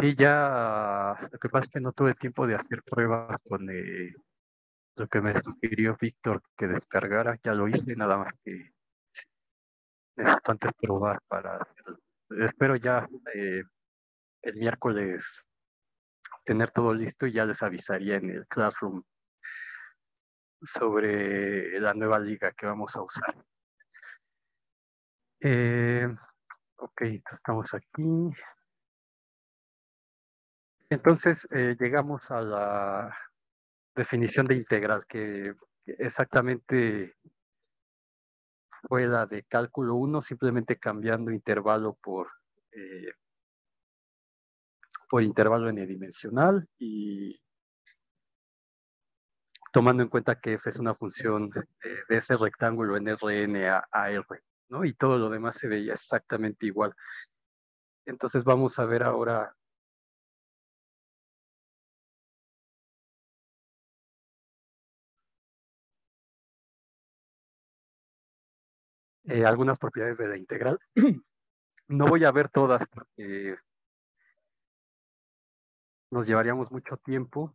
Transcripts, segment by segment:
Sí, ya lo que pasa es que no tuve tiempo de hacer pruebas con lo que me sugirió Víctor que descargara. Ya lo hice, nada más que necesito antes probar para hacerlo. Espero ya el miércoles tener todo listo y ya les avisaría en el Classroom sobre la nueva liga que vamos a usar. Eh, ok, estamos aquí. Entonces llegamos a la definición de integral, que exactamente fue la de cálculo uno, simplemente cambiando intervalo por intervalo n-dimensional y tomando en cuenta que f es una función de ese rectángulo en Rn a R, ¿no? Y todo lo demás se veía exactamente igual. Entonces vamos a ver ahora algunas propiedades de la integral. No voy a ver todas porque nos llevaríamos mucho tiempo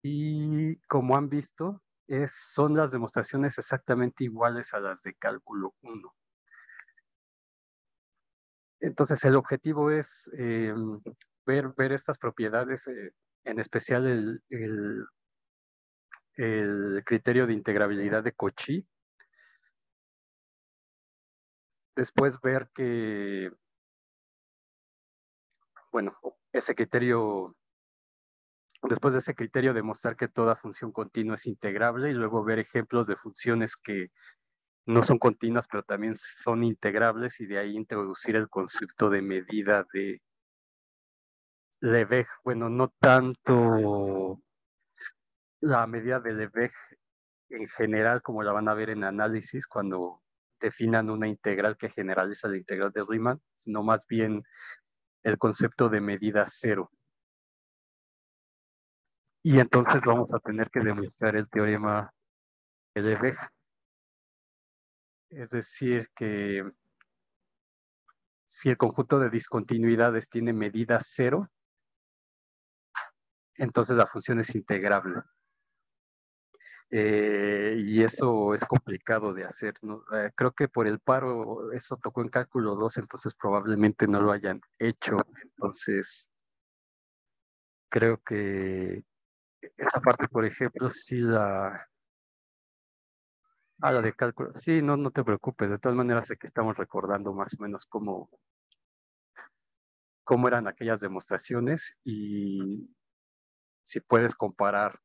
y como han visto, son las demostraciones exactamente iguales a las de cálculo uno. Entonces el objetivo es ver estas propiedades, en especial el criterio de integrabilidad de Cauchy. Después ver que, bueno, ese criterio, después de ese criterio demostrar que toda función continua es integrable y luego ver ejemplos de funciones que no son continuas pero también son integrables y de ahí introducir el concepto de medida de Lebesgue. Bueno, no tanto la medida de Lebesgue en general, como la van a ver en análisis, cuando definan una integral que generaliza la integral de Riemann, sino más bien el concepto de medida cero. Y entonces vamos a tener que demostrar el teorema de Lebesgue. Es decir, que si el conjunto de discontinuidades tiene medida cero, entonces la función es integrable. Y eso es complicado de hacer, ¿no? Creo que por el paro eso tocó en cálculo 2, entonces probablemente no lo hayan hecho. Entonces, creo que esa parte, por ejemplo, sí la de cálculo, sí, no, no te preocupes, de todas maneras sé que estamos recordando más o menos cómo eran aquellas demostraciones y si puedes comparar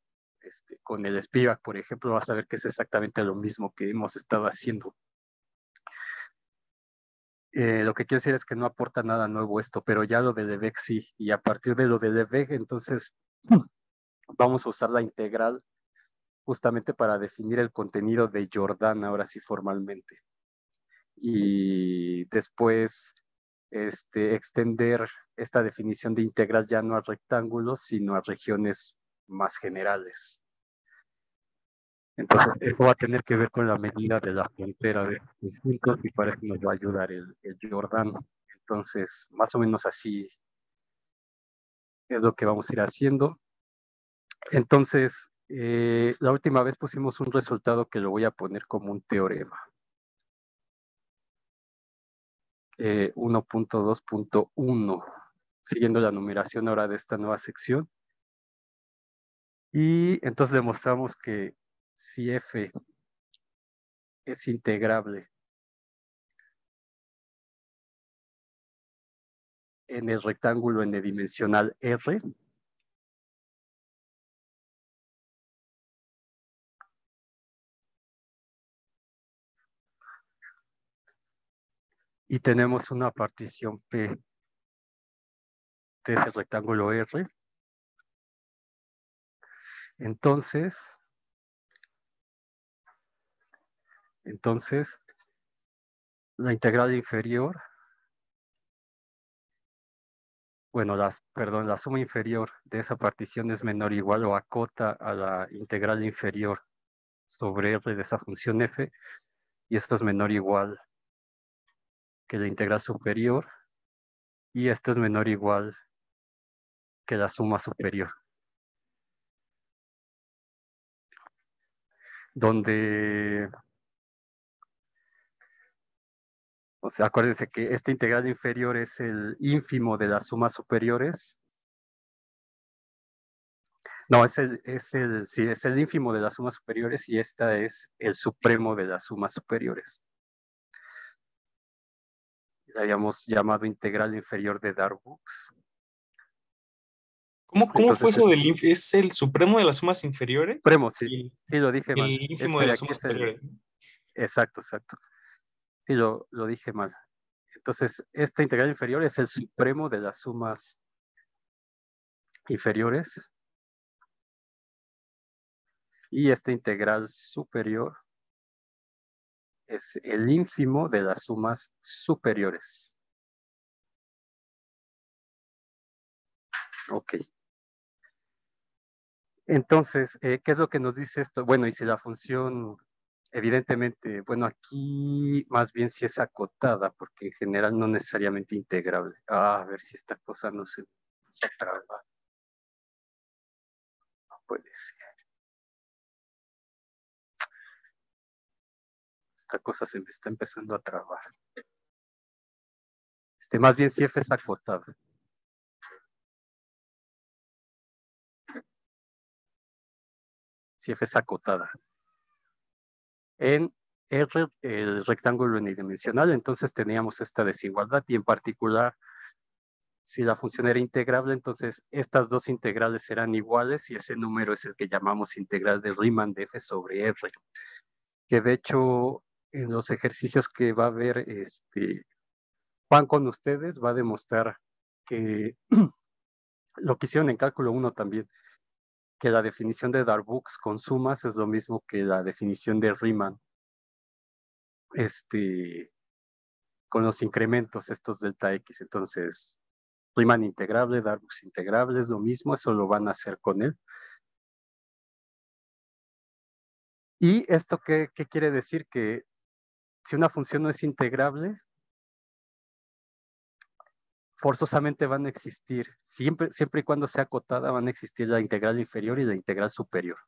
con el Spivak, por ejemplo, vas a ver que es exactamente lo mismo que hemos estado haciendo. Lo que quiero decir es que no aporta nada nuevo esto, pero ya lo de Lebesgue sí, y a partir de lo de Lebesgue, entonces vamos a usar la integral justamente para definir el contenido de Jordan, ahora sí formalmente. Y después extender esta definición de integral ya no a rectángulos, sino a regiones más generales. Entonces, eso va a tener que ver con la medida de la frontera de conjuntos y para eso nos va a ayudar el Jordan. Entonces, más o menos así es lo que vamos a ir haciendo. Entonces, la última vez pusimos un resultado que lo voy a poner como un teorema. 1.2.1, siguiendo la numeración ahora de esta nueva sección. Y entonces demostramos que si f es integrable en el rectángulo n-dimensional R, y tenemos una partición P de ese rectángulo R, entonces la integral inferior, bueno, la suma inferior de esa partición es menor o igual o acota a la integral inferior sobre R de esa función f, y esto es menor o igual que la integral superior, y esto es menor o igual que la suma superior. Donde, o sea, acuérdense que este integral inferior es el ínfimo de las sumas superiores. No, sí, es el ínfimo de las sumas superiores y esta es el supremo de las sumas superiores. La habíamos llamado integral inferior de Darboux. ¿Cómo fue Entonces, eso es el supremo de las sumas inferiores supremo, sí, y sí lo dije mal. el ínfimo Este de de las aquí sumas es el, superiores, ¿no? exacto, exacto. Sí, lo dije mal. Entonces, esta integral inferior es el supremo de las sumas inferiores y esta integral superior es el ínfimo de las sumas superiores. Ok. Entonces, ¿qué es lo que nos dice esto? Bueno, y si la función, evidentemente, bueno, aquí más bien si es acotada, porque en general no necesariamente integrable. A ver si esta cosa no se traba. No puede ser. Esta cosa se me está empezando a trabar. Más bien si f es acotada. Si f es acotada. En R, el rectángulo unidimensional, entonces teníamos esta desigualdad y en particular, si la función era integrable, entonces estas dos integrales serán iguales y ese número es el que llamamos integral de Riemann de f sobre R, que de hecho en los ejercicios que va a ver Juan con ustedes va a demostrar que lo que hicieron en cálculo 1 también, que la definición de Darboux con sumas es lo mismo que la definición de Riemann con los incrementos estos delta X. Entonces, Riemann integrable, Darboux integrable, es lo mismo, eso lo van a hacer con él. ¿Y esto qué quiere decir? Que si una función no es integrable, forzosamente van a existir, siempre y cuando sea acotada, van a existir la integral inferior y la integral superior.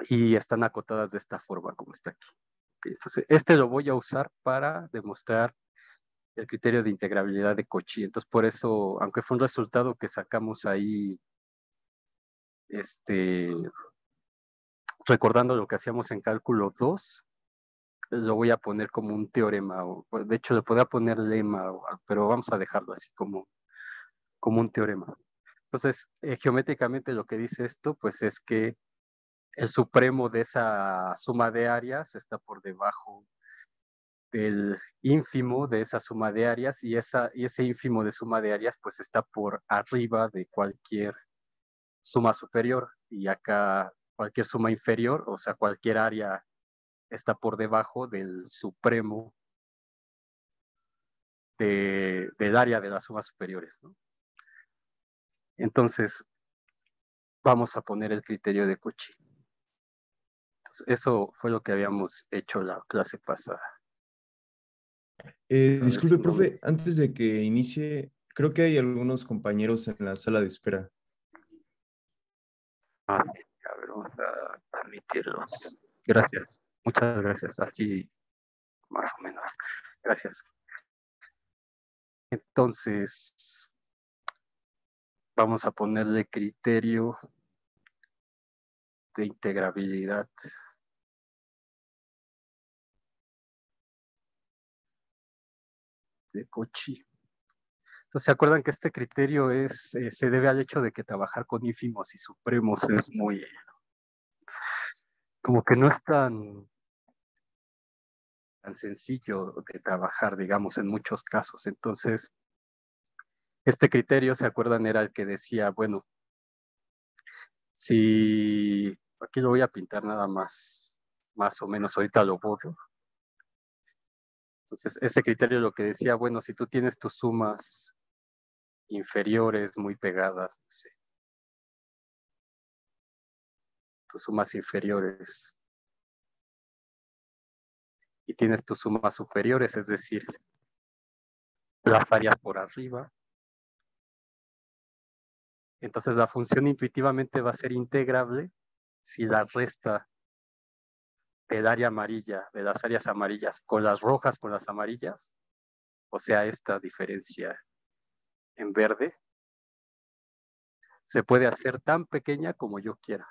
Y están acotadas de esta forma, como está aquí. Okay, entonces, lo voy a usar para demostrar el criterio de integrabilidad de Cauchy. Entonces, por eso, aunque fue un resultado que sacamos ahí, recordando lo que hacíamos en cálculo 2, lo voy a poner como un teorema, o de hecho le podría poner lema, pero vamos a dejarlo así como un teorema. Entonces, geométricamente lo que dice esto, pues es que el supremo de esa suma de áreas está por debajo del ínfimo de esa suma de áreas y ese ínfimo de suma de áreas pues está por arriba de cualquier suma superior y acá cualquier suma inferior, o sea, cualquier área está por debajo del supremo del área de las sumas superiores, ¿no? Entonces, vamos a poner el criterio de Cauchy. Entonces, eso fue lo que habíamos hecho la clase pasada. Vamos a ver Disculpe, si no me... profe, antes de que inicie, creo que hay algunos compañeros en la sala de espera. Ah, sí, a ver, vamos a admitirlos. Gracias, muchas gracias, así más o menos. Gracias. Entonces, vamos a ponerle criterio de integrabilidad de Cauchy. Entonces, ¿se acuerdan que este criterio se debe al hecho de que trabajar con ínfimos y supremos es muy, como que no es tan sencillo de trabajar, digamos, en muchos casos? Entonces, este criterio, ¿se acuerdan? Era el que decía, bueno, si aquí lo voy a pintar nada más o menos, ahorita lo borro. Entonces, ese criterio lo que decía, bueno, si tú tienes tus sumas inferiores muy pegadas, no sé, tus sumas inferiores, y tienes tus sumas superiores, es decir, las áreas por arriba, Entonces la función intuitivamente va a ser integrable si la resta del área amarilla, de las áreas amarillas, con las rojas, con las amarillas, o sea, esta diferencia en verde, se puede hacer tan pequeña como yo quiera.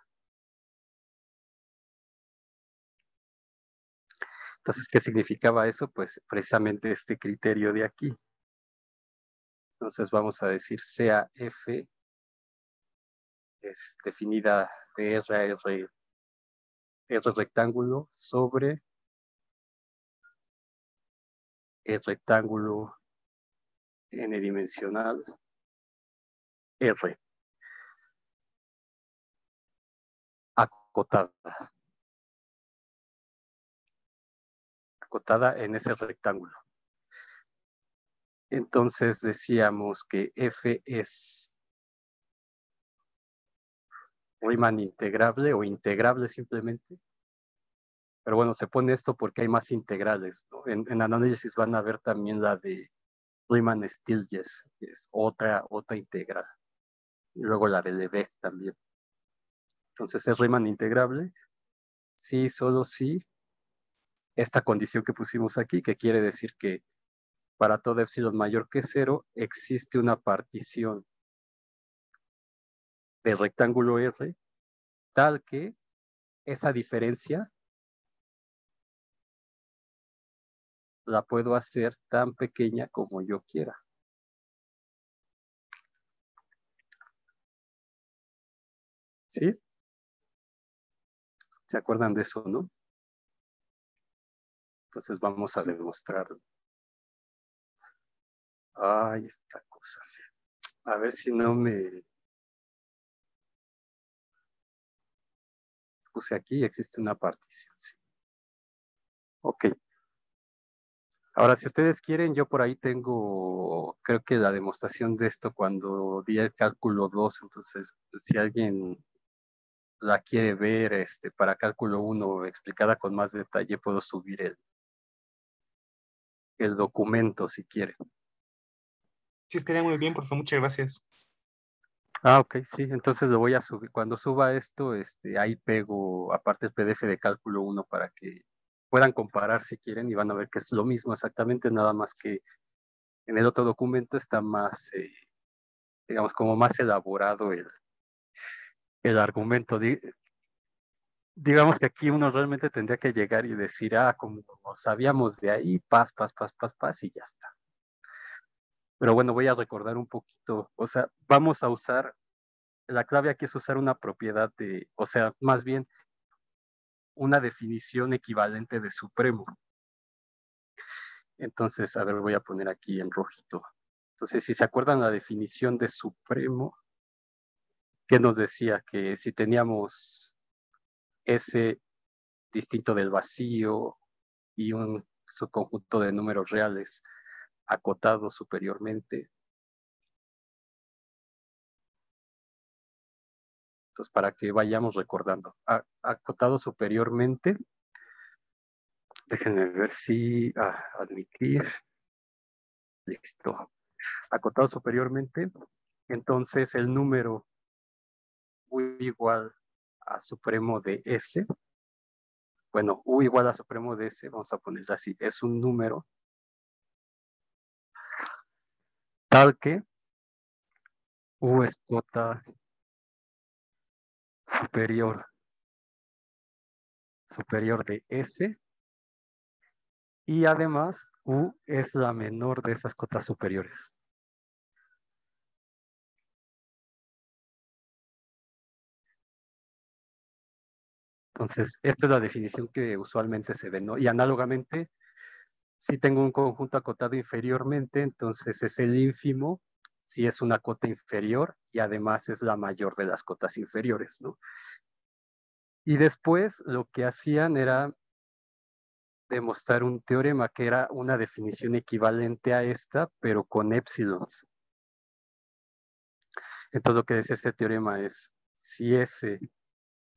Entonces, ¿qué significaba eso? Pues precisamente este criterio de aquí. Entonces vamos a decir sea F es definida de R a R, R rectángulo sobre el rectángulo n-dimensional R, acotada, acotada en ese rectángulo. Entonces decíamos que F es Riemann integrable o integrable simplemente. Pero bueno, se pone esto porque hay más integrales, ¿no? En análisis van a ver también la de Riemann-Stieltjes, que es otra integral. Y luego la de Lebesgue también. Entonces es Riemann integrable, sí, solo sí, esta condición que pusimos aquí, que quiere decir que para todo epsilon mayor que 0 existe una partición del rectángulo R tal que esa diferencia la puedo hacer tan pequeña como yo quiera. ¿Sí? ¿Se acuerdan de eso, no? Entonces vamos a demostrarlo. Ay, esta cosa, sí. A ver si no me puse aquí, existe una partición, sí. Ok. Ahora, si ustedes quieren, yo por ahí tengo, creo que la demostración de esto cuando di el cálculo 2, entonces, si alguien la quiere ver para cálculo 1 explicada con más detalle, puedo subir el documento si quieren. Sí, estaría muy bien, por favor, muchas gracias. Ah, ok, sí, entonces lo voy a subir. Cuando suba esto, ahí pego aparte el PDF de cálculo 1 para que puedan comparar si quieren y van a ver que es lo mismo exactamente, nada más que en el otro documento está más, digamos, como más elaborado el argumento. Digamos que aquí uno realmente tendría que llegar y decir, como sabíamos de ahí, paz, y ya está. Pero bueno, voy a recordar un poquito, o sea, vamos a usar, la clave aquí es usar una propiedad o sea, más bien una definición equivalente de supremo. Entonces, a ver, voy a poner aquí en rojito. Entonces, si se acuerdan la definición de supremo, ¿qué nos decía? Que si teníamos S distinto del vacío y un subconjunto de números reales acotado superiormente. Entonces, para que vayamos recordando. Acotado superiormente. Déjenme ver si admitir. Listo. Acotado superiormente. Entonces, el número U igual a supremo de S. Bueno, U igual a supremo de S, vamos a ponerlo así. Es un número tal que U es cota superior de S y además U es la menor de esas cotas superiores. Entonces, esta es la definición que usualmente se ve, ¿no? Y análogamente, si tengo un conjunto acotado inferiormente, entonces es el ínfimo si es una cota inferior y además es la mayor de las cotas inferiores, ¿no? Y después lo que hacían era demostrar un teorema que era una definición equivalente a esta, pero con épsilons. Entonces lo que decía este teorema es, si S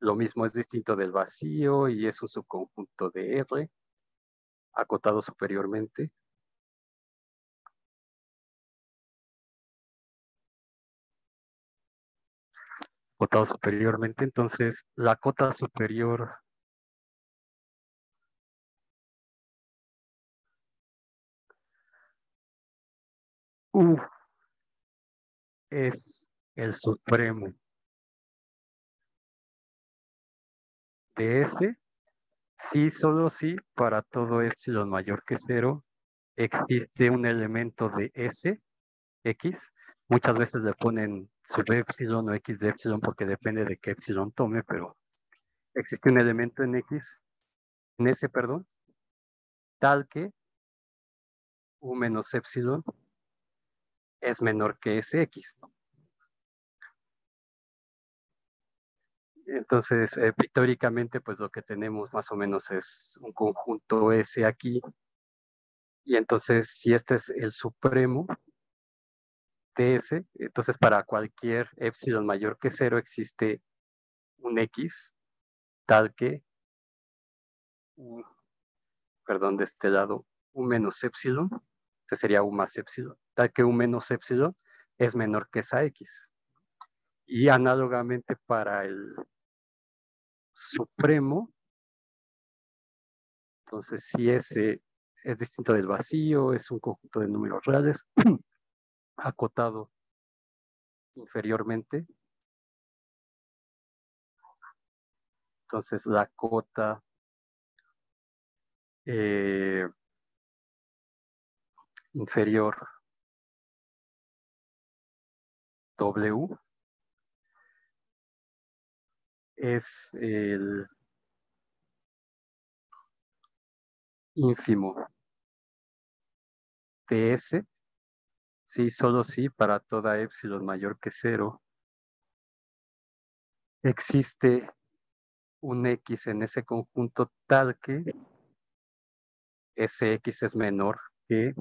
lo mismo es distinto del vacío y es un subconjunto de R, acotado superiormente, acotado superiormente. Entonces, la cota superior U es el supremo de S, sí, solo si para todo epsilon mayor que 0 existe un elemento de S, X. Muchas veces le ponen sub epsilon o X de epsilon porque depende de qué epsilon tome, pero existe un elemento en X, en S, perdón, tal que U menos epsilon es menor que SX, ¿no? Entonces, pictóricamente, pues lo que tenemos más o menos es un conjunto S aquí, y entonces si este es el supremo de S, entonces para cualquier epsilon mayor que 0 existe un X tal que, perdón, de este lado, U menos epsilon, este sería U más epsilon, tal que U menos epsilon es menor que esa X. Y análogamente para el supremo, entonces si ese es distinto del vacío, es un conjunto de números reales, acotado inferiormente, entonces la cota inferior W es el ínfimo de S, sí, solo sí, para toda epsilon mayor que 0 existe un X en ese conjunto tal que ese X es menor que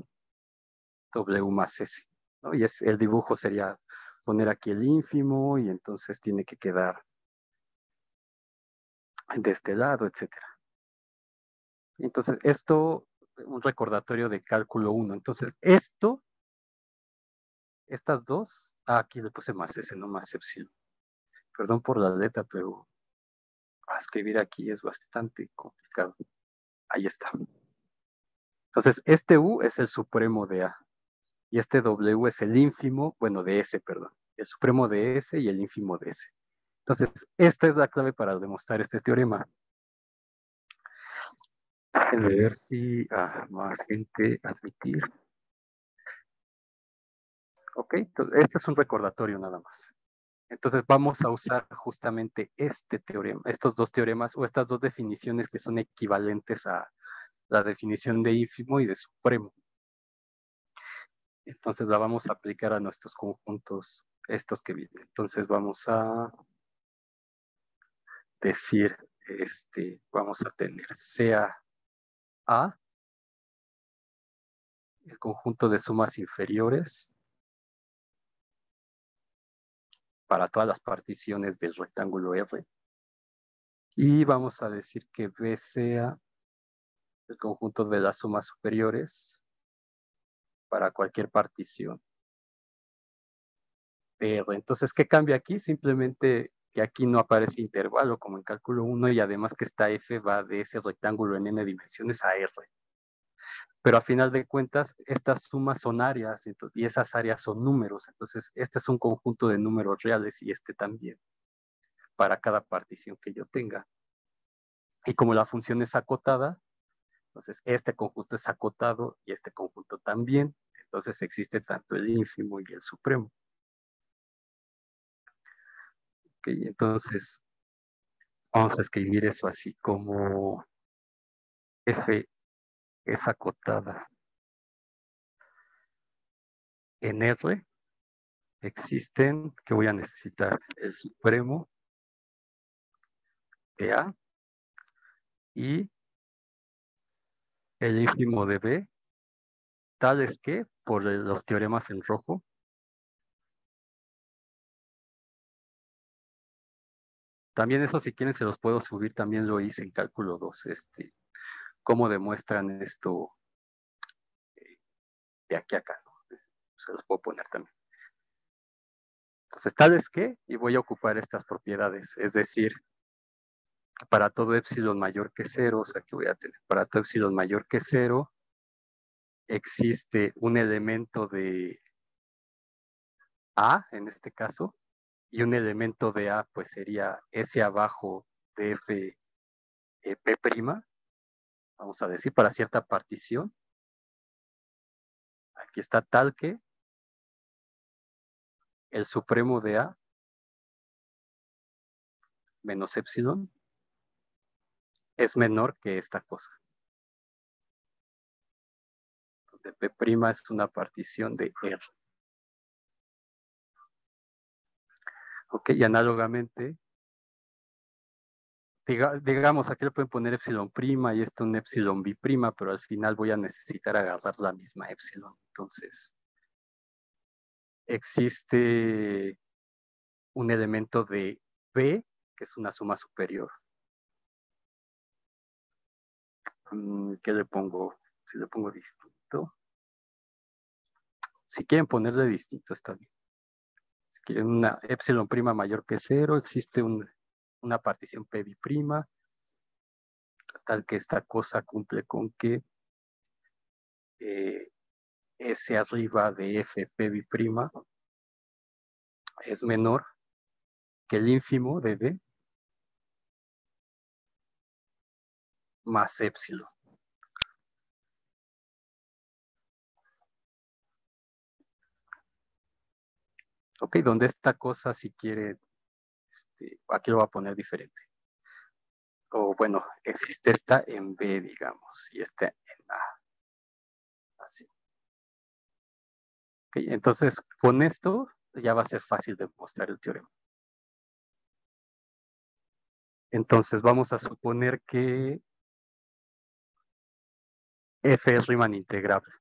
W más S, ¿no? Y el dibujo sería poner aquí el ínfimo y entonces tiene que quedar de este lado, etcétera. Entonces, esto, un recordatorio de cálculo 1. Entonces, estas dos, aquí le puse más S, no más epsilon. Perdón por la letra, pero escribir aquí es bastante complicado. Ahí está. Entonces, este U es el supremo de A. Y este W es el ínfimo, bueno, de S, perdón. El supremo de S y el ínfimo de S. Entonces, esta es la clave para demostrar este teorema. Déjenme ver si más gente admitir. Ok, entonces, este es un recordatorio nada más. Entonces vamos a usar justamente este teorema, estos dos teoremas o estas dos definiciones que son equivalentes a la definición de ínfimo y de supremo. Entonces la vamos a aplicar a nuestros conjuntos, estos que vienen. Entonces vamos a decir, vamos a tener sea A, el conjunto de sumas inferiores para todas las particiones del rectángulo R. Y vamos a decir que B sea el conjunto de las sumas superiores para cualquier partición de R. Entonces, ¿qué cambia aquí? Simplemente que aquí no aparece intervalo como en cálculo 1 y además que esta F va de ese rectángulo en n dimensiones a R. Pero a final de cuentas, estas sumas son áreas y esas áreas son números. Entonces, este es un conjunto de números reales y este también, para cada partición que yo tenga. Y como la función es acotada, entonces este conjunto es acotado y este conjunto también. Entonces existe tanto el ínfimo y el supremo. Okay, entonces vamos a escribir eso así como F es acotada en R. Existen, que voy a necesitar, el supremo de A y el ínfimo de B, tales que, por los teoremas en rojo, también eso si quieren se los puedo subir, también lo hice en cálculo 2, cómo demuestran esto de aquí a acá, ¿no? Se los puedo poner también. Entonces, tal es que, y voy a ocupar estas propiedades, es decir, para todo epsilon mayor que cero, o sea, que voy a tener, para todo epsilon mayor que cero, existe un elemento de A, en este caso, y un elemento de A, pues sería S abajo de F P', vamos a decir, para cierta partición. Aquí está tal que el supremo de A menos epsilon es menor que esta cosa. Donde P' es una partición de R. Ok, y análogamente, digamos, aquí le pueden poner epsilon prima y esto un epsilon bi'prima, pero al final voy a necesitar agarrar la misma epsilon. Entonces, existe un elemento de B, que es una suma superior. ¿Qué le pongo? Si le pongo distinto. Si quieren ponerle distinto, está bien. Si quieren una epsilon prima mayor que cero, existe una partición P bi'prima, tal que esta cosa cumple con que S arriba de F P bi'prima es menor que el ínfimo de D más epsilon. Ok, donde esta cosa, si quiere, aquí lo voy a poner diferente. O bueno, existe esta en B, digamos, y esta en A. Así. Ok, entonces, con esto ya va a ser fácil demostrar el teorema. Entonces, vamos a suponer que F es Riemann integrable.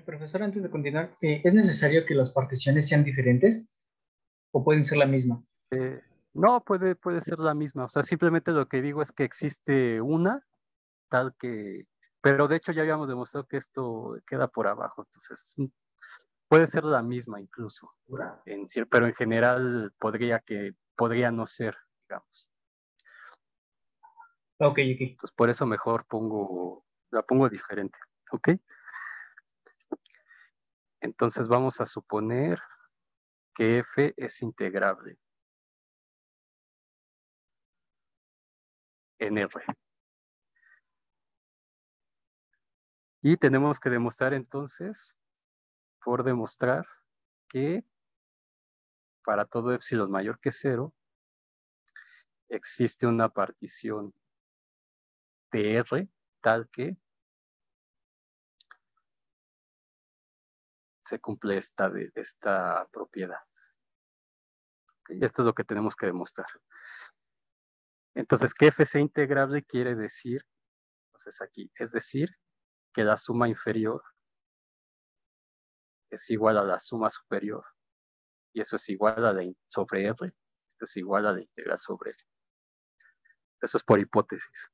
Profesor, antes de continuar, ¿es necesario que las particiones sean diferentes o pueden ser la misma? No, puede ser la misma. O sea, simplemente lo que digo es que existe una tal que, pero de hecho ya habíamos demostrado que esto queda por abajo, entonces puede ser la misma incluso, pero en general podría no ser, digamos. Ok. Entonces por eso mejor la pongo diferente, ¿ok? Entonces vamos a suponer que F es integrable en R. Y tenemos que demostrar entonces, por demostrar que para todo epsilon mayor que cero, existe una partición de R tal que se cumple esta propiedad. ¿Okay? Esto es lo que tenemos que demostrar. Entonces, que F sea integrable quiere decir, entonces aquí, es decir, que la suma inferior es igual a la suma superior. Y eso es igual a la sobre R. Esto es igual a la integral sobre R. Eso es por hipótesis.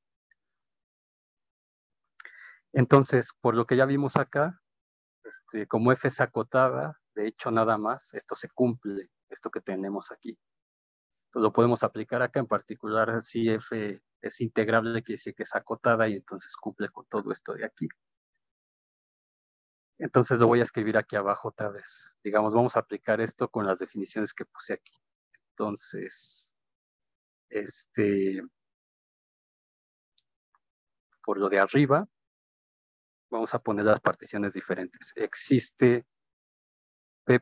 Entonces, por lo que ya vimos acá, como F es acotada, de hecho nada más, esto se cumple, esto que tenemos aquí. Entonces lo podemos aplicar acá, en particular si F es integrable, quiere decir que es acotada y entonces cumple con todo esto de aquí. Entonces lo voy a escribir aquí abajo otra vez. Digamos, vamos a aplicar esto con las definiciones que puse aquí. Entonces, por lo de arriba, vamos a poner las particiones diferentes. Existe P'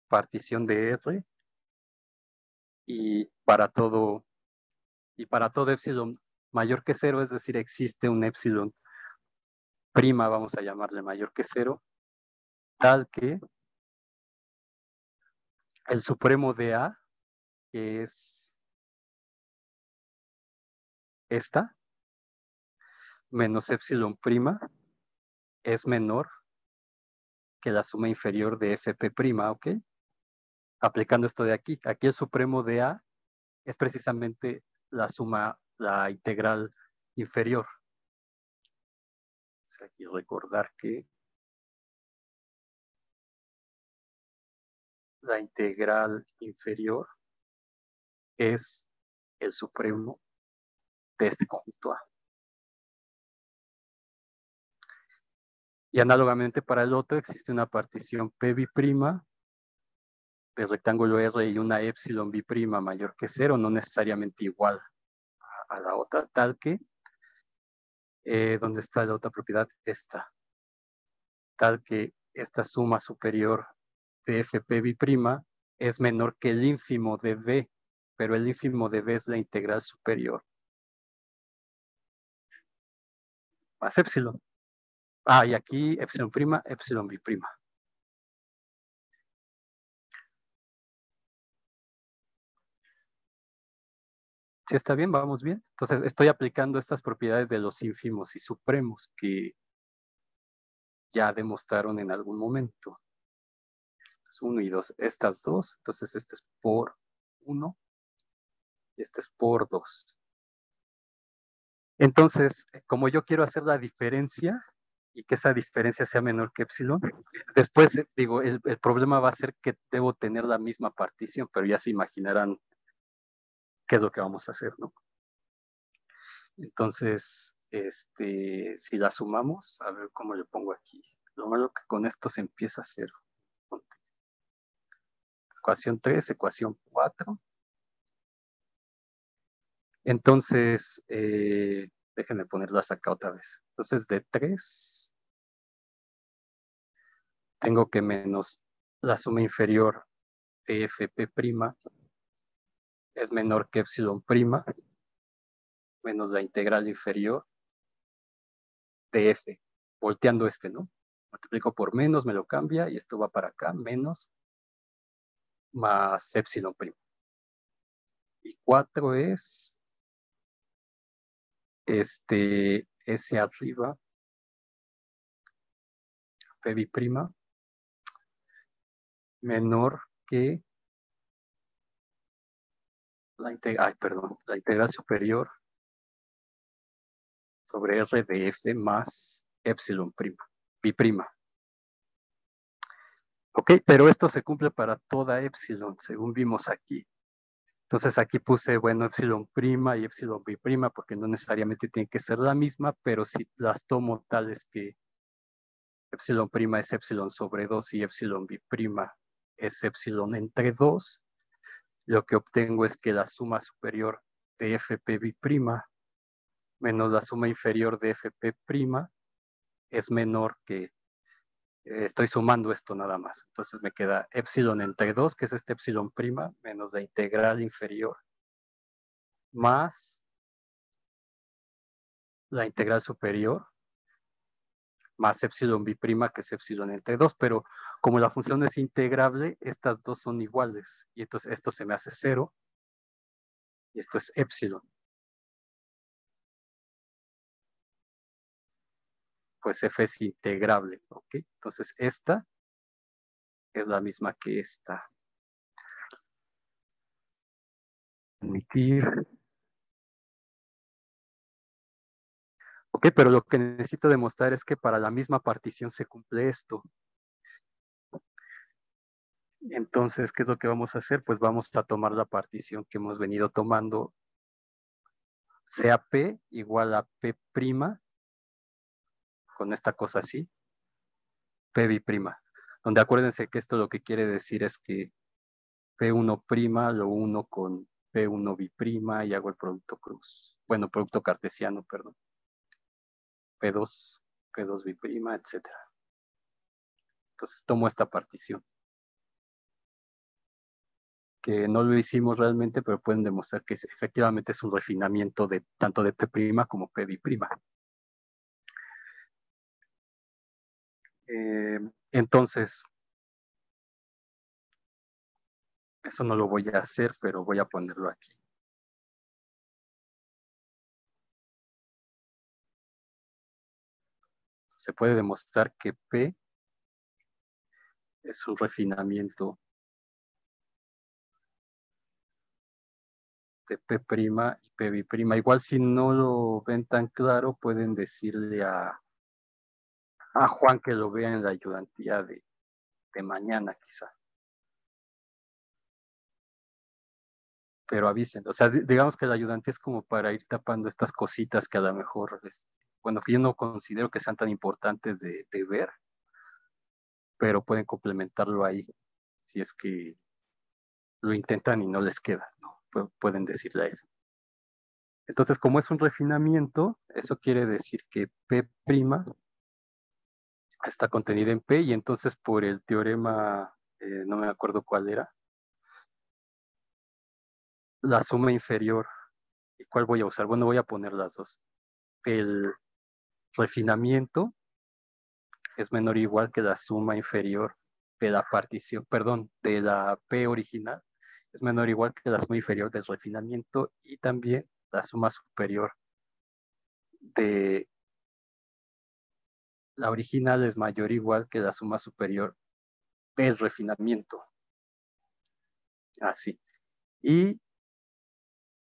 partición de R y para todo epsilon mayor que cero, es decir, existe un epsilon prima, vamos a llamarle mayor que cero, tal que el supremo de A, que es esta, menos epsilon prima, es menor que la suma inferior de Fp', ¿ok? Aplicando esto de aquí. Aquí el supremo de A es precisamente la integral inferior. Aquí recordar que la integral inferior es el supremo de este conjunto A. Y análogamente para el otro existe una partición P' del rectángulo R y una epsilon B' mayor que 0, no necesariamente igual a la otra, tal que, ¿dónde está la otra propiedad? Esta. Tal que esta suma superior de Fp' es menor que el ínfimo de B, pero el ínfimo de B es la integral superior más epsilon. Ah, y aquí epsilon prima, epsilon B'. ¿Sí está bien? ¿Vamos bien? Entonces estoy aplicando estas propiedades de los ínfimos y supremos que ya demostraron en algún momento. 1 y 2, estas dos, entonces este es por 1 y este es por 2. Entonces, como yo quiero hacer la diferencia y que esa diferencia sea menor que epsilon, después digo, el problema va a ser que debo tener la misma partición, pero ya se imaginarán qué es lo que vamos a hacer, ¿no? Entonces, si la sumamos, a ver cómo le pongo aquí. Lo malo que con esto se empieza a hacer. Ecuación 3, ecuación 4. Entonces, déjenme ponerlas acá otra vez. Entonces, de 3, tengo que menos la suma inferior de Fp' es menor que epsilon prima, menos la integral inferior de F, volteando ¿no? Multiplico por menos, me lo cambia, y esto va para acá, menos, más epsilon prima. Y 4 es, S arriba, Pb' menor que la integral superior sobre R de F más epsilon prima, B'. Ok, pero esto se cumple para toda epsilon, según vimos aquí. Entonces aquí puse, bueno, epsilon prima y epsilon B', porque no necesariamente tiene que ser la misma, pero si las tomo tales que epsilon prima es epsilon sobre 2 y epsilon B' es epsilon entre 2, lo que obtengo es que la suma superior de Fp' menos la suma inferior de Fp' es menor que, estoy sumando esto nada más. Entonces me queda epsilon entre 2, que es este epsilon prima, menos la integral inferior, más la integral superior, más epsilon B', que es epsilon entre 2, pero como la función es integrable, estas dos son iguales, y entonces esto se me hace 0, y esto es epsilon. Pues F es integrable, ¿ok? Entonces esta es la misma que esta. Permitir. Ok, pero lo que necesito demostrar es que para la misma partición se cumple esto. Entonces, ¿qué es lo que vamos a hacer? Pues vamos a tomar la partición que hemos venido tomando, sea P ', con esta cosa así, P', donde acuérdense que esto lo que quiere decir es que P1' lo uno con P1B' y hago el producto cruz. Bueno, producto cartesiano, perdón. P2, P2B', etc. Entonces tomo esta partición, que no lo hicimos realmente, pero pueden demostrar que efectivamente es un refinamiento de tanto de P' como P'B'. Entonces, eso no lo voy a hacer, pero voy a ponerlo aquí. Se puede demostrar que P es un refinamiento de P' y P'B'. Igual si no lo ven tan claro, pueden decirle a Juan que lo vea en la ayudantía de mañana quizá. pero avisen. O sea, digamos que el ayudante es como para ir tapando estas cositas que a lo mejor, bueno, que yo no considero que sean tan importantes de ver, pero pueden complementarlo ahí, si es que lo intentan y no les queda, ¿no? Pueden decirle a eso. Entonces, como es un refinamiento, eso quiere decir que P' está contenida en P, y entonces por el teorema, no me acuerdo cuál era, la suma inferior, ¿y cuál voy a usar? Bueno, voy a poner las dos. El refinamiento es menor o igual que la suma inferior de la partición, perdón, de la P original, es menor o igual que la suma inferior del refinamiento, y también la suma superior de la original es mayor o igual que la suma superior del refinamiento. Así. Y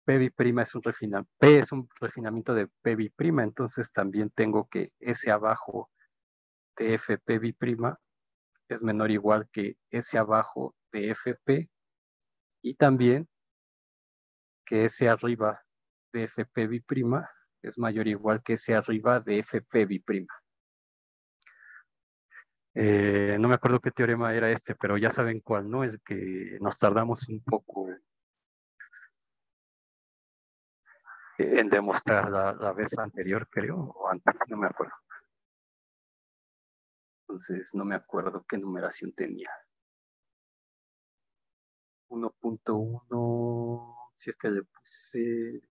P' es un refinamiento, P es un refinamiento de P', entonces también tengo que S abajo de FP' es menor o igual que S abajo de FP, y también que S arriba de FP' es mayor o igual que S arriba de FP'. No me acuerdo qué teorema era este, pero ya saben cuál, ¿no? Es que nos tardamos un poco en demostrar la vez anterior, creo, o antes, no me acuerdo. Entonces, no me acuerdo qué numeración tenía. 1.1, si este le puse,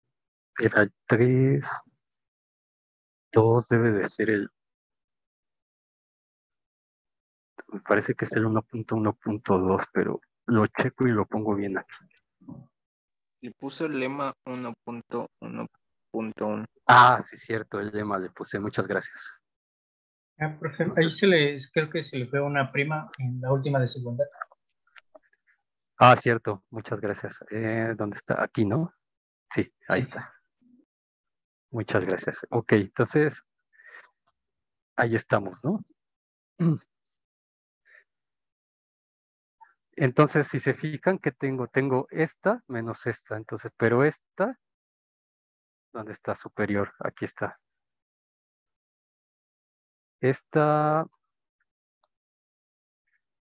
era el 3, 2 debe de ser me parece que es el 1.1.2, pero lo checo y lo pongo bien aquí. Le puso el lema 1.1.1. Ah, sí, cierto, el lema le puse, muchas gracias. Profe, ahí Entonces, creo que se le fue una prima en la última de segunda. cierto, muchas gracias. ¿Dónde está? Aquí, ¿no? Sí, ahí Sí. está. Muchas gracias. Ok, entonces, ahí estamos, ¿no? Entonces, si se fijan que tengo esta menos esta, entonces, pero esta, ¿dónde está superior? Aquí está. Esta, a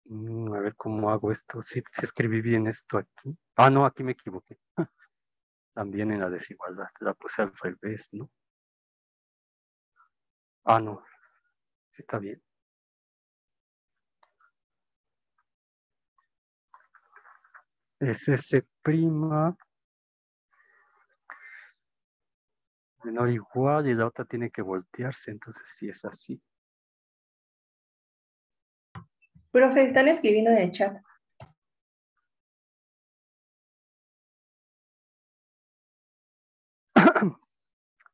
ver cómo hago esto. Si escribí bien esto aquí. Ah, no, aquí me equivoqué. También en la desigualdad, la puse al revés, ¿no? Ah, no, sí está bien. Es S' menor o igual, y la otra tiene que voltearse, entonces sí es así. Profe, están escribiendo en el chat.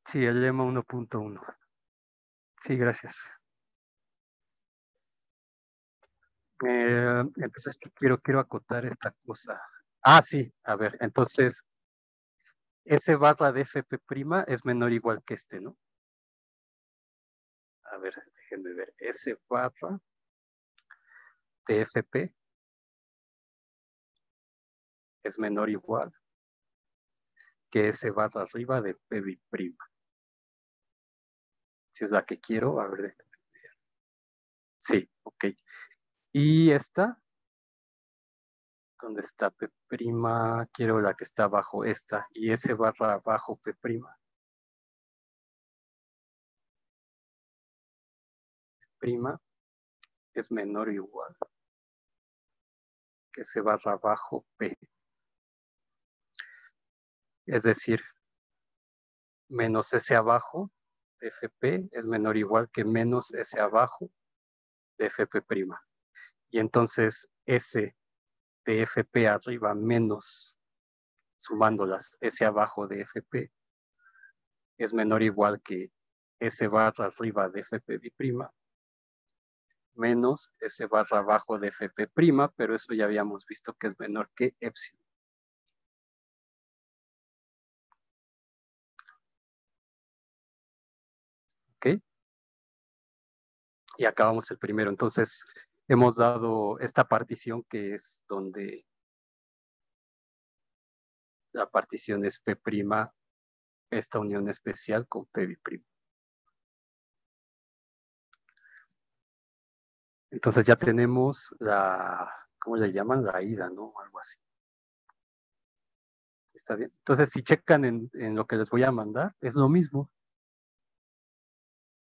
Sí, el lema 1.1. Sí, gracias. Entonces quiero acotar esta cosa. Ah, sí, a ver, entonces S barra de FP' es menor o igual que este, ¿no? A ver, déjenme ver. S barra de FP es menor o igual que S barra arriba de P'. Si es la que quiero, a ver, déjenme ver. Sí, ok. Y esta, ¿dónde está P'? Quiero la que está abajo esta. Y S barra abajo P'. Prima es menor o igual que S barra abajo P. Es decir, menos S abajo de FP es menor o igual que menos S abajo de FP'. Y entonces S de FP arriba menos, sumándolas, S abajo de FP es menor o igual que S barra arriba de FP' menos S barra abajo de FP', pero eso ya habíamos visto que es menor que epsilon. ¿Ok? Y acabamos el primero. Entonces, hemos dado esta partición que es donde la partición es P', esta unión especial con P'. Entonces ya tenemos la, ¿cómo le llaman? La ida, ¿no? Algo así. Está bien. Entonces, si checan en lo que les voy a mandar, es lo mismo.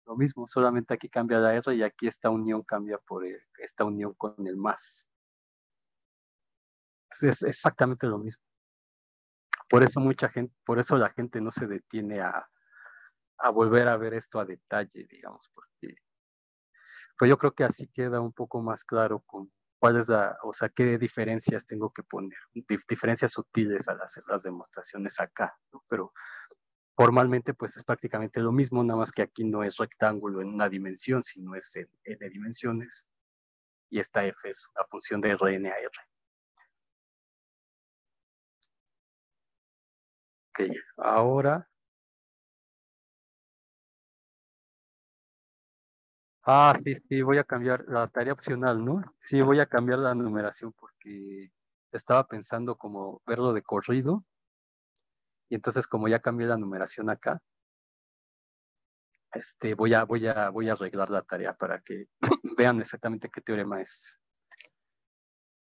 Lo mismo, solamente aquí cambia la R y aquí esta unión cambia por esta unión con el más. Entonces, es exactamente lo mismo. Por eso mucha gente, por eso la gente no se detiene a volver a ver esto a detalle, digamos, porque pues yo creo que así queda un poco más claro con cuál es la, o sea, qué diferencias tengo que poner, diferencias sutiles al hacer las demostraciones acá, ¿no? Pero formalmente pues es prácticamente lo mismo, nada más que aquí no es rectángulo en una dimensión, sino es en n dimensiones, y esta f es una función de Rn a R. Ok, ahora... Ah, sí, sí, voy a cambiar la tarea opcional, ¿no? Sí, voy a cambiar la numeración porque estaba pensando como verlo de corrido, y entonces como ya cambié la numeración acá, voy a arreglar la tarea para que vean exactamente qué teorema es.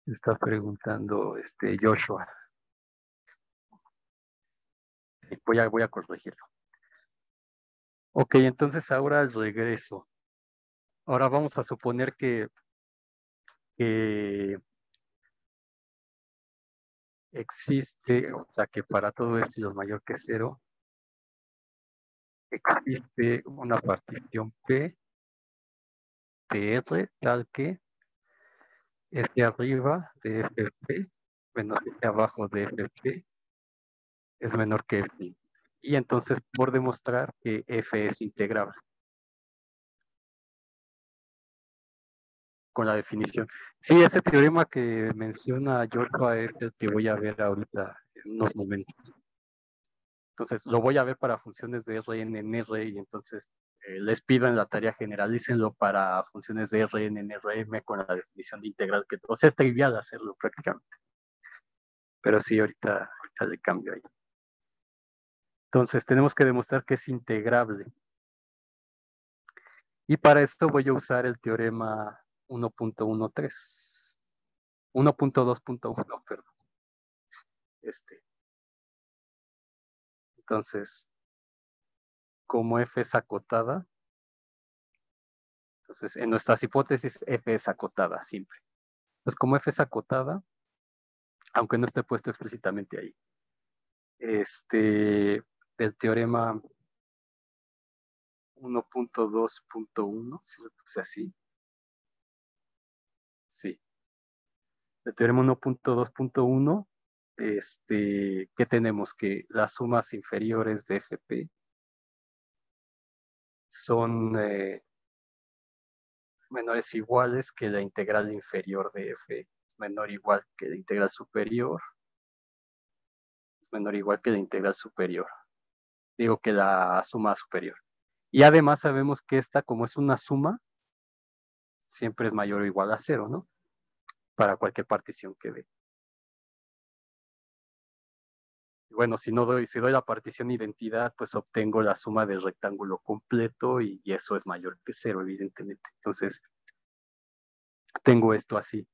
Está preguntando Joshua. Voy a corregirlo. Ok, entonces ahora el regreso. Ahora vamos a suponer que existe, o sea, que para todo esto y lo mayor que cero, existe una partición P de R tal que este arriba de FP menos este abajo de FP es menor que F. Y entonces por demostrar que F es integrable con la definición. Sí, ese teorema que menciona Joshua es el que voy a ver ahorita en unos momentos. Entonces lo voy a ver para funciones de Rn en R y entonces les pido en la tarea generalícenlo para funciones de Rn en Rm con la definición de integral, que o sea, es trivial hacerlo prácticamente. Pero sí, ahorita le cambio ahí. Entonces tenemos que demostrar que es integrable. Y para esto voy a usar el teorema 1.13. 1.2.1, perdón. Entonces, como F es acotada, entonces en nuestras hipótesis F es acotada siempre. Entonces, como F es acotada, aunque no esté puesto explícitamente ahí, del teorema 1.2.1, si lo puse así, sí, el teorema 1.2.1, ¿qué tenemos? Que las sumas inferiores de FP son menores o iguales que la integral inferior de F, es menor o igual que la integral superior, es menor o igual que la integral superior, digo que la suma superior. Y además sabemos que esta, como es una suma, siempre es mayor o igual a cero, ¿no? Para cualquier partición que dé. Bueno, si doy la partición identidad, pues obtengo la suma del rectángulo completo y eso es mayor que cero, evidentemente. Entonces, tengo esto así.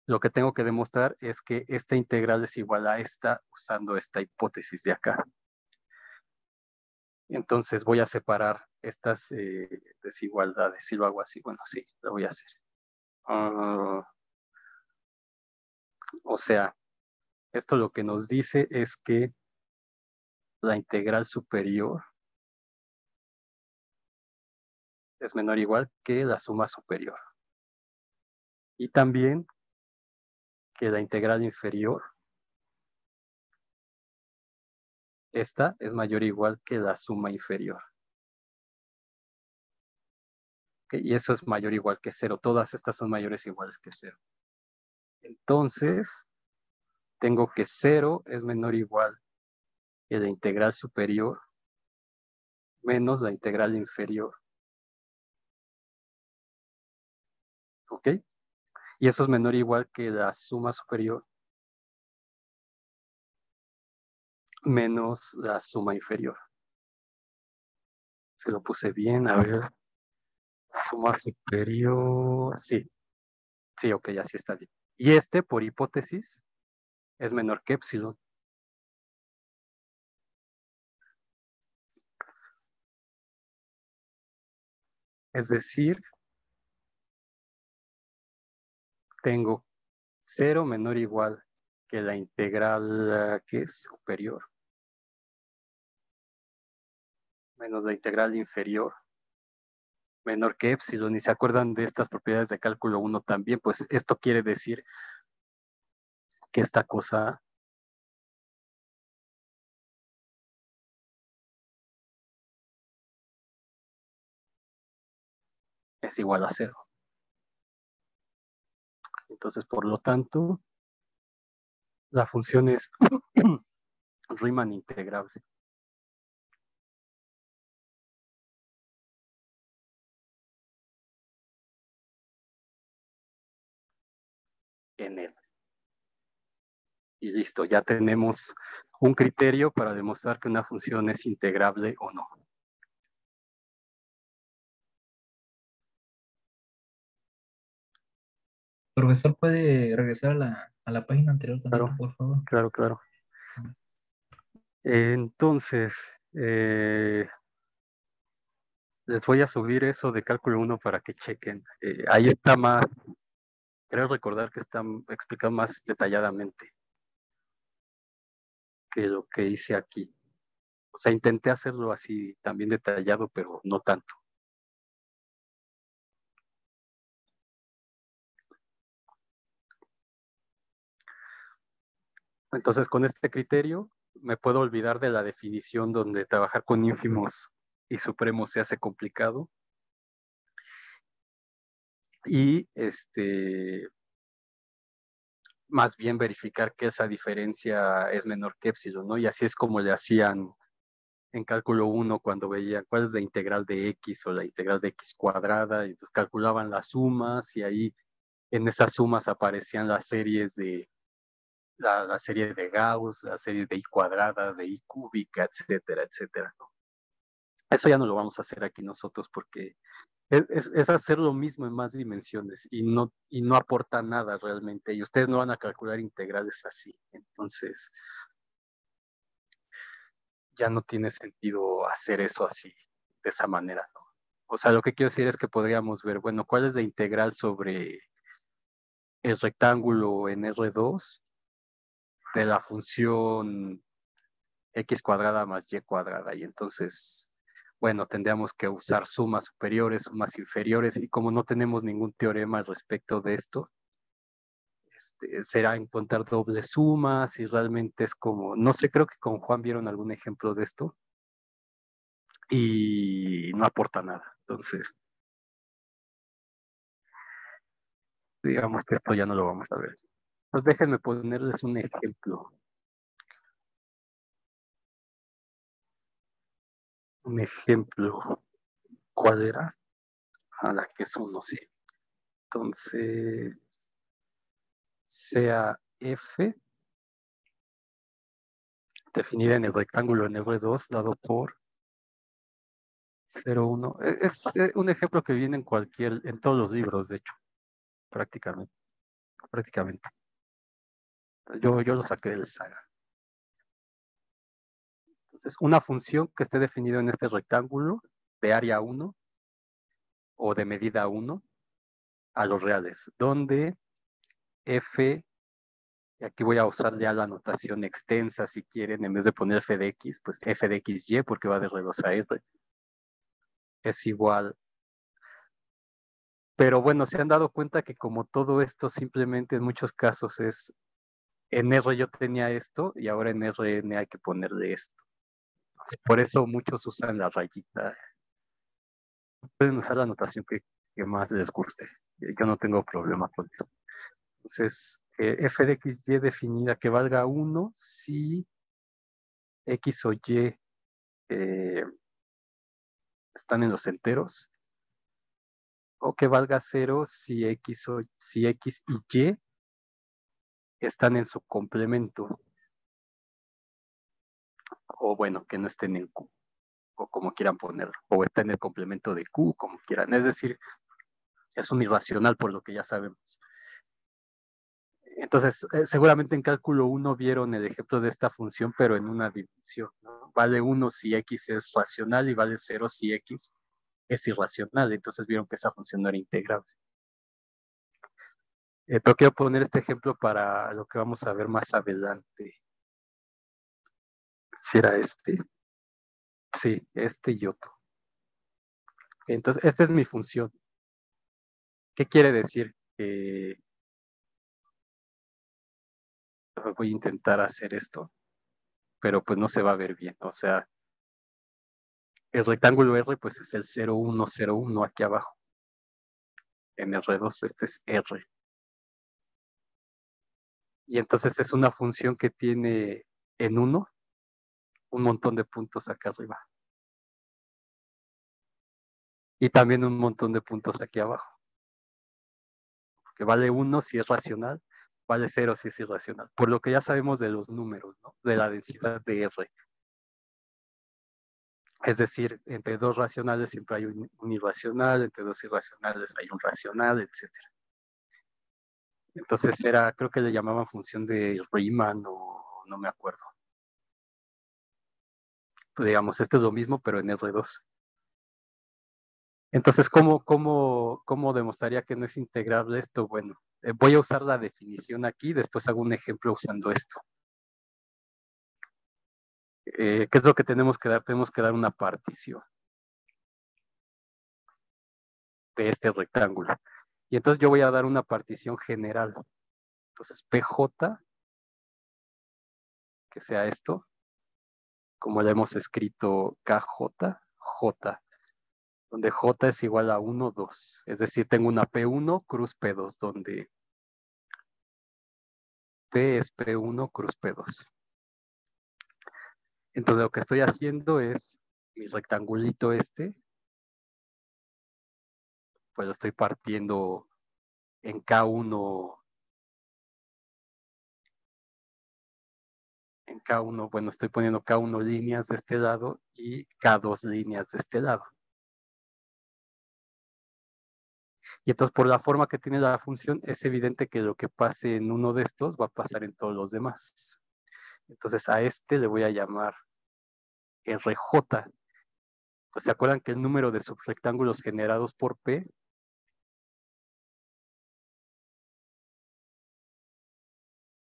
Lo que tengo que demostrar es que esta integral es igual a esta usando esta hipótesis de acá. Entonces voy a separar estas desigualdades. Si lo hago así, bueno, sí, lo voy a hacer. O sea, esto lo que nos dice es que la integral superior es menor o igual que la suma superior. Y también que la integral inferior, esta es mayor o igual que la suma inferior. ¿Okay? Y eso es mayor o igual que cero. Todas estas son mayores o iguales que cero. Entonces, tengo que cero es menor o igual que la integral superior menos la integral inferior. ¿Ok? Y eso es menor o igual que la suma superior menos la suma inferior. Se lo puse bien, a ver. Suma superior. Sí, sí, ok, así está bien. Y este, por hipótesis, es menor que epsilon. Es decir, tengo 0 menor o igual que la integral que es superior, menos la integral inferior, menor que epsilon. Y se acuerdan de estas propiedades de cálculo 1 también, pues esto quiere decir que esta cosa es igual a 0. Entonces, por lo tanto, la función es Riemann integrable. En él. Y listo, ya tenemos un criterio para demostrar que una función es integrable o no. Profesor, ¿puede regresar a la página anterior también, Claro, por favor? claro, claro. Entonces, les voy a subir eso de cálculo 1 para que chequen. Ahí está más, creo recordar que está explicado más detalladamente que lo que hice aquí. O sea, intenté hacerlo así también detallado, pero no tanto. Entonces, con este criterio, me puedo olvidar de la definición donde trabajar con ínfimos y supremos se hace complicado. Y más bien verificar que esa diferencia es menor que epsilon, ¿no? Y así es como le hacían en cálculo 1 cuando veían cuál es la integral de x o la integral de x cuadrada, y entonces calculaban las sumas y ahí en esas sumas aparecían las series de la serie de Gauss, la serie de i cuadrada, de i cúbica, etcétera, etcétera, ¿no? Eso ya no lo vamos a hacer aquí nosotros porque es hacer lo mismo en más dimensiones y no aporta nada realmente. Y ustedes no van a calcular integrales así. Entonces, ya no tiene sentido hacer eso así, de esa manera, ¿no? O sea, lo que quiero decir es que podríamos ver, bueno, ¿cuál es la integral sobre el rectángulo en R2 de la función x cuadrada más y cuadrada? Y entonces, bueno, tendríamos que usar sumas superiores, sumas inferiores, y como no tenemos ningún teorema al respecto de esto, será encontrar dobles sumas y realmente es como, no sé, creo que con Juan vieron algún ejemplo de esto y no aporta nada. Entonces, digamos que esto ya no lo vamos a ver. Pues déjenme ponerles un ejemplo. Un ejemplo. ¿Cuál era? A la que es uno, sí. Entonces, sea F definida en el rectángulo en R2 dado por 0, 1. Es un ejemplo que viene en todos los libros, de hecho, prácticamente. Prácticamente. Yo lo saqué del Saga. Entonces, una función que esté definida en este rectángulo de área 1 o de medida 1 a los reales, donde f, y aquí voy a usar ya la notación extensa si quieren, en vez de poner f de x, pues f de xy porque va de R2 a R, es igual. Pero bueno, se han dado cuenta que como todo esto simplemente en muchos casos es, en R yo tenía esto y ahora en Rn hay que ponerle esto. Por eso muchos usan la rayita. Pueden usar la notación que más les guste. Yo no tengo problema con eso. Entonces, f de xy definida que valga 1 si x o y están en los enteros, o que valga 0 si si x y y están en su complemento. o bueno, que no estén en Q, o como quieran ponerlo, o está en el complemento de Q, como quieran. Es decir, es un irracional por lo que ya sabemos. Entonces, seguramente en cálculo 1 vieron el ejemplo de esta función, pero en una dimensión, ¿no? Vale 1 si x es racional y vale 0 si x es irracional. Entonces vieron que esa función no era integrable. Pero quiero poner este ejemplo para lo que vamos a ver más adelante. Si era este. Sí, este y otro. Entonces, esta es mi función. ¿Qué quiere decir? Voy a intentar hacer esto, pero pues no se va a ver bien. O sea, el rectángulo R pues es el 0, 1, 0, 1 aquí abajo. En R2 este es R. Y entonces es una función que tiene en 1 un montón de puntos acá arriba. Y también un montón de puntos aquí abajo. Que vale 1 si es racional, vale 0 si es irracional. Por lo que ya sabemos de los números, ¿no? De la densidad de R. Es decir, entre dos racionales siempre hay un irracional, entre dos irracionales hay un racional, etc. Entonces creo que le llamaban función de Riemann o no me acuerdo. Pues digamos, este es lo mismo, pero en R2. Entonces, ¿cómo demostraría que no es integrable esto? Bueno, voy a usar la definición aquí, después hago un ejemplo usando esto. ¿Qué es lo que tenemos que dar? Tenemos que dar una partición de este rectángulo. Y entonces yo voy a dar una partición general. Entonces, PJ, que sea esto, como le hemos escrito KJ, J, donde J es igual a 1, 2. Es decir, tengo una P1 cruz P2, donde P es P1 cruz P2. Entonces lo que estoy haciendo es mi rectangulito pues lo estoy partiendo en K1, bueno, estoy poniendo K1 líneas de este lado y K2 líneas de este lado. Y entonces por la forma que tiene la función, es evidente que lo que pase en uno de estos va a pasar en todos los demás. Entonces a este le voy a llamar RJ. Entonces, ¿se acuerdan que el número de subrectángulos generados por P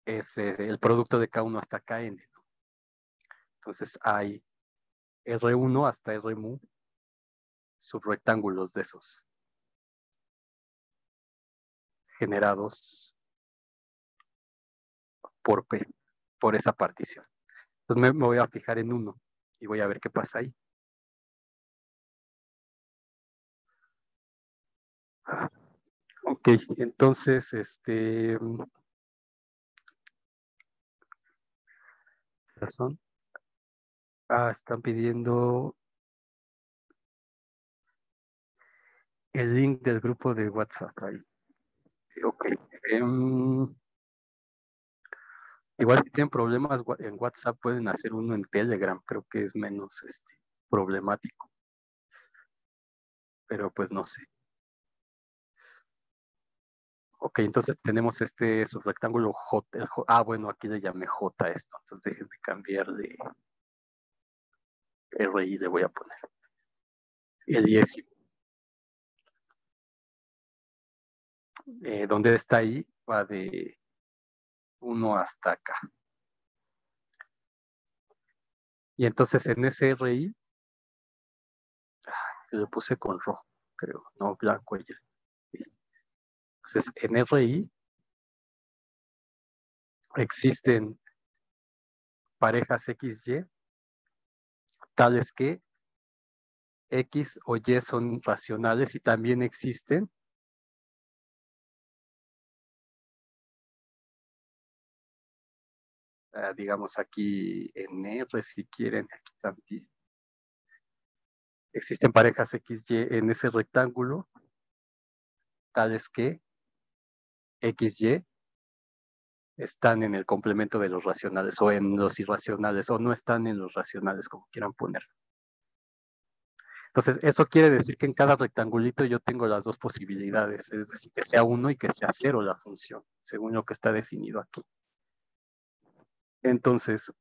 es el producto de K1 hasta Kn? Entonces hay R1 hasta R mu subrectángulos de esos generados por P, por esa partición. Entonces me voy a fijar en 1 y voy a ver qué pasa ahí. Ok, entonces, razón. Están pidiendo el link del grupo de WhatsApp ahí. Ok. Igual si tienen problemas en WhatsApp pueden hacer uno en Telegram, creo que es menos problemático. Pero pues no sé. Ok, entonces tenemos este subrectángulo J. Bueno, aquí le llamé J esto. Entonces déjenme cambiar de RI, le voy a poner. El 10. Donde está ahí va de 1 hasta acá. Y entonces en ese RI, lo puse con rojo, creo, no blanco ya. Entonces en RI existen parejas XY tales que X o Y son racionales y también existen digamos aquí en R si quieren, aquí también. Existen parejas XY en ese rectángulo tales que XY están en el complemento de los racionales o en los irracionales o no están en los racionales, como quieran ponerlo. Entonces, eso quiere decir que en cada rectangulito yo tengo las dos posibilidades, es decir, que sea 1 y que sea 0 la función, según lo que está definido aquí. Entonces,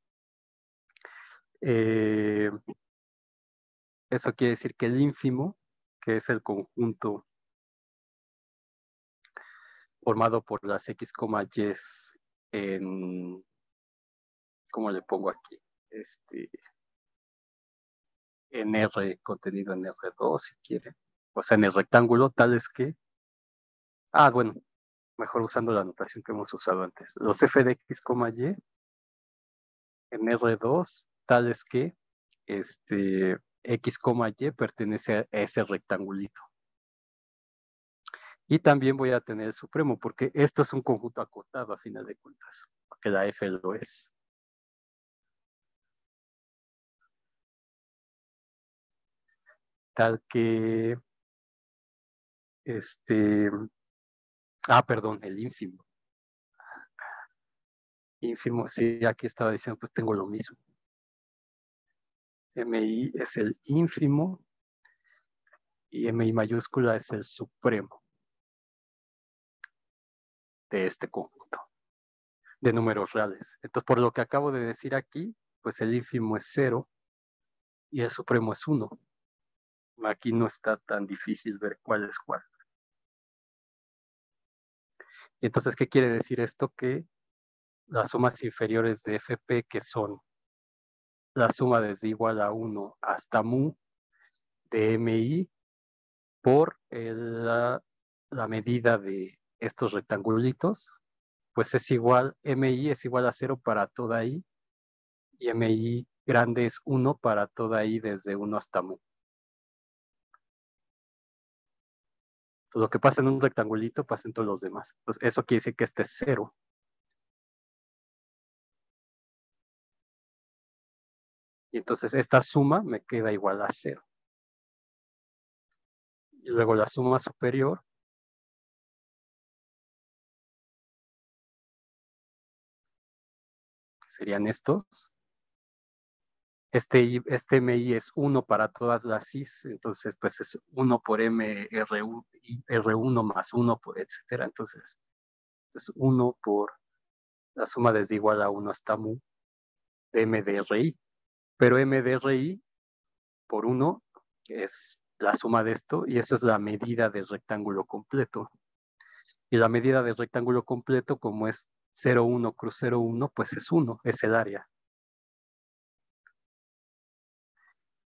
eso quiere decir que el ínfimo, que es el conjunto formado por las x, y en, ¿cómo le pongo aquí? En R, contenido en R2, si quiere. O sea, en el rectángulo, tales que... bueno, mejor usando la notación que hemos usado antes. Los f de x, y en R2, tales que x, y pertenece a ese rectangulito. Y también voy a tener el supremo, porque esto es un conjunto acotado a final de cuentas, porque la f lo es. Tal que perdón, el ínfimo. Ínfimo, sí, aquí estaba diciendo, pues tengo lo mismo. MI es el ínfimo y MI mayúscula es el supremo de este conjunto de números reales. Entonces, por lo que acabo de decir aquí, pues el ínfimo es 0 y el supremo es 1. Aquí no está tan difícil ver cuál es cuál. Entonces, ¿qué quiere decir esto? Que las sumas inferiores de FP, que son la suma desde igual a 1 hasta mu de MI por la medida de estos rectangulitos, pues es igual, MI es igual a 0 para toda I y MI grande es 1 para toda I desde 1 hasta mu. Entonces, lo que pasa en un rectangulito pasa en todos los demás. Entonces, eso quiere decir que este es 0. Y entonces esta suma me queda igual a 0. Y luego la suma superior serían estos. Este MI es 1 para todas las I's, entonces pues es 1 por M R1 más 1 por etcétera. Entonces es 1 por la suma desde igual a 1 hasta mu de M de RI. Pero M de RI por 1 es la suma de esto y eso es la medida del rectángulo completo. Y la medida del rectángulo completo, como es 0, 1 cruz 0, 1, pues es 1, es el área.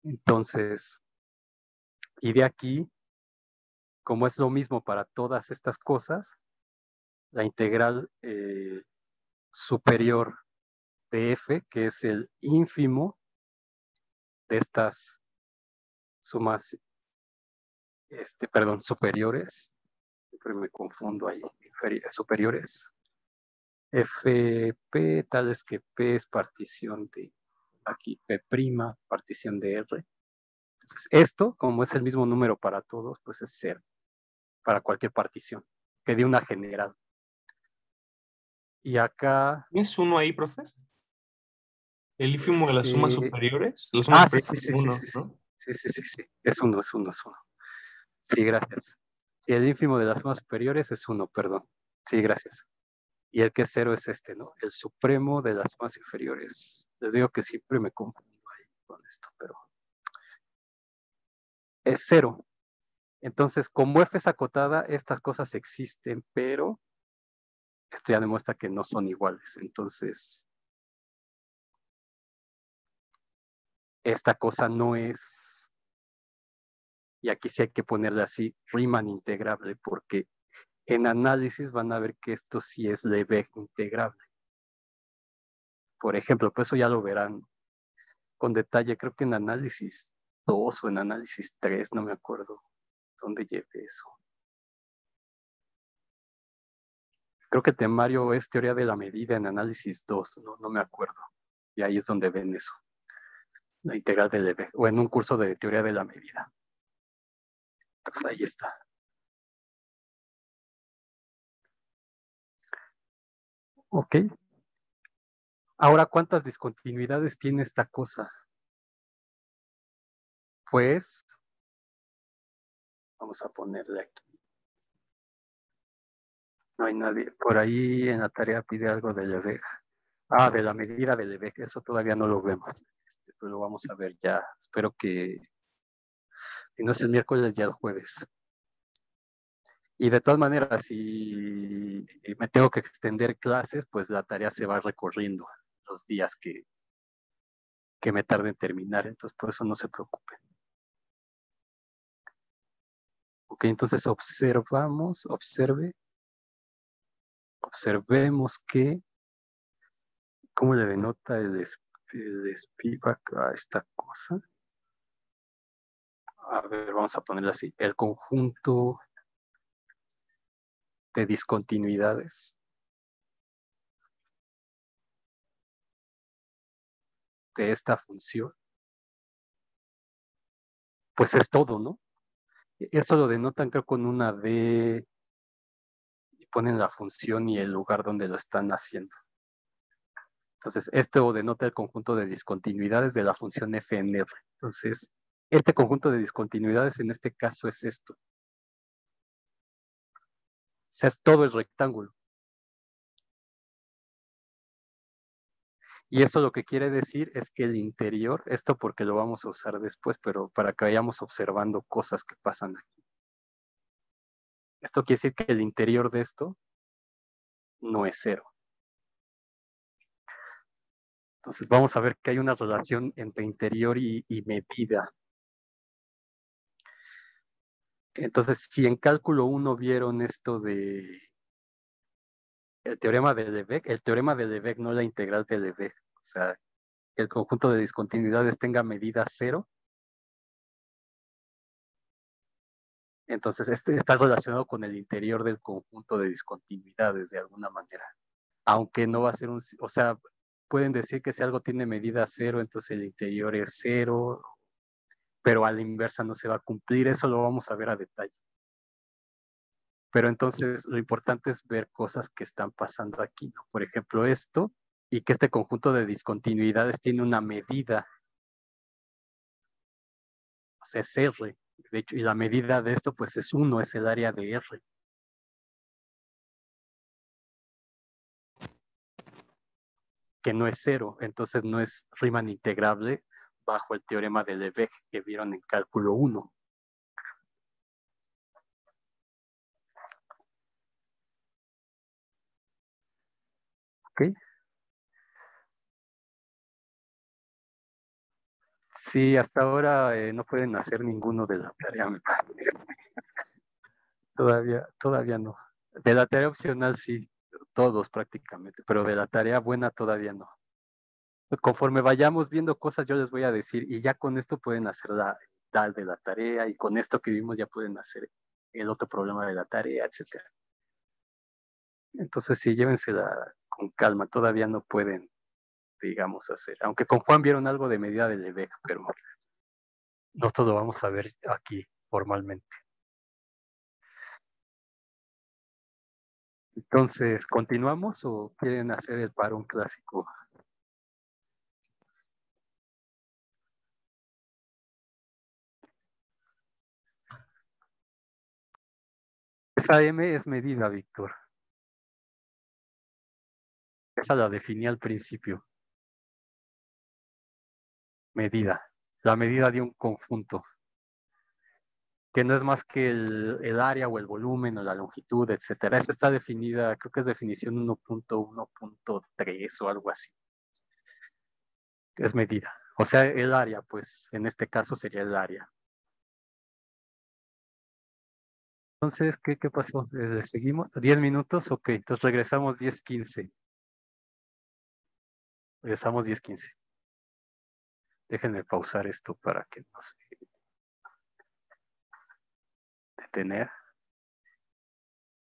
Entonces, y de aquí, como es lo mismo para todas estas cosas, la integral superior de f, que es el ínfimo de estas sumas, superiores, siempre me confundo ahí, superiores, fp, tal es que p es partición de, aquí p', partición de r. Entonces, esto, como es el mismo número para todos, pues es 0, para cualquier partición, que de una general. Y acá... ¿Es 1 ahí, profe? El ínfimo de las sumas superiores. Las sumas superiores sí, es 1, ¿no? Sí. Es 1. Sí, gracias. Sí, el ínfimo de las sumas superiores es 1, perdón. Sí, gracias. Y el que es 0 es este, ¿no? El supremo de las sumas inferiores. Les digo que siempre me confundo ahí con esto, pero es 0. Entonces, como f es acotada, estas cosas existen, pero esto ya demuestra que no son iguales. Entonces, esta cosa no es, y aquí sí hay que ponerle así, Riemann integrable, porque en análisis van a ver que esto sí es Lebesgue integrable. Por ejemplo, pues eso ya lo verán con detalle, creo que en análisis 2 o en análisis 3, no me acuerdo dónde lleve eso. Creo que temario es teoría de la medida en análisis 2, no me acuerdo. Y ahí es donde ven eso, la integral de Lebesgue, o en un curso de teoría de la medida. Entonces ahí está. Ok. Ahora, ¿cuántas discontinuidades tiene esta cosa? Pues, vamos a ponerle aquí. No hay nadie. Por ahí en la tarea pide algo de Lebesgue. Ah, de la medida de Lebesgue. Eso todavía no lo vemos. Pero lo vamos a ver ya. Espero que, si no es el miércoles, ya el jueves. Y de todas maneras, si me tengo que extender clases, pues la tarea se va recorriendo los días que me tarde en terminar. Entonces, por eso no se preocupen. Ok, entonces observemos que, ¿cómo le denota el Spivak a esta cosa? A ver, vamos a ponerlo así. El conjunto de discontinuidades de esta función, pues es todo, ¿no? Eso lo denotan creo con una D y ponen la función y el lugar donde lo están haciendo. Entonces, esto denota el conjunto de discontinuidades de la función f en R. Entonces, este conjunto de discontinuidades en este caso es esto. O sea, es todo el rectángulo. Y eso lo que quiere decir es que el interior, esto porque lo vamos a usar después, pero para que vayamos observando cosas que pasan aquí. Esto quiere decir que el interior de esto no es cero. Entonces vamos a ver que hay una relación entre interior y medida. Entonces, si en cálculo 1 vieron esto de el teorema de Lebesgue, no la integral de Lebesgue. O sea, que el conjunto de discontinuidades tenga medida cero. Entonces, este está relacionado con el interior del conjunto de discontinuidades de alguna manera. Aunque no va a ser o sea, pueden decir que si algo tiene medida cero, entonces el interior es cero, pero a la inversa no se va a cumplir. Eso lo vamos a ver a detalle. Pero entonces lo importante es ver cosas que están pasando aquí, ¿no? Por ejemplo, esto, y que este conjunto de discontinuidades tiene una medida, o sea, es R. De hecho, y la medida de esto, pues es 1, es el área de R. Que no es cero, entonces no es Riemann integrable bajo el teorema de Lebesgue que vieron en cálculo 1. ¿Ok? Sí, hasta ahora no pueden hacer ninguno de la tarea, me parece. Todavía no. De la tarea opcional sí, todos prácticamente, pero de la tarea buena todavía no. Conforme vayamos viendo cosas, yo les voy a decir, y ya con esto pueden hacer la tal de la tarea, y con esto que vimos ya pueden hacer el otro problema de la tarea, etcétera. Entonces sí, llévensela con calma, todavía no pueden, digamos, hacer. Aunque con Juan vieron algo de medida de Lebesgue, pero nosotros lo vamos a ver aquí formalmente. Entonces, ¿continuamos o quieren hacer el parón clásico? Esa M es medida, Víctor. Esa la definí al principio. Medida. La medida de un conjunto. Que no es más que el área o el volumen o la longitud, etcétera. Esa está definida, creo que es definición 1.1.3 o algo así. Es medida. O sea, el área, pues, en este caso sería el área. Entonces, ¿qué pasó? ¿Seguimos? ¿10 minutos? Ok, entonces regresamos 10:15. Regresamos 10:15. Déjenme pausar esto para que no se detener.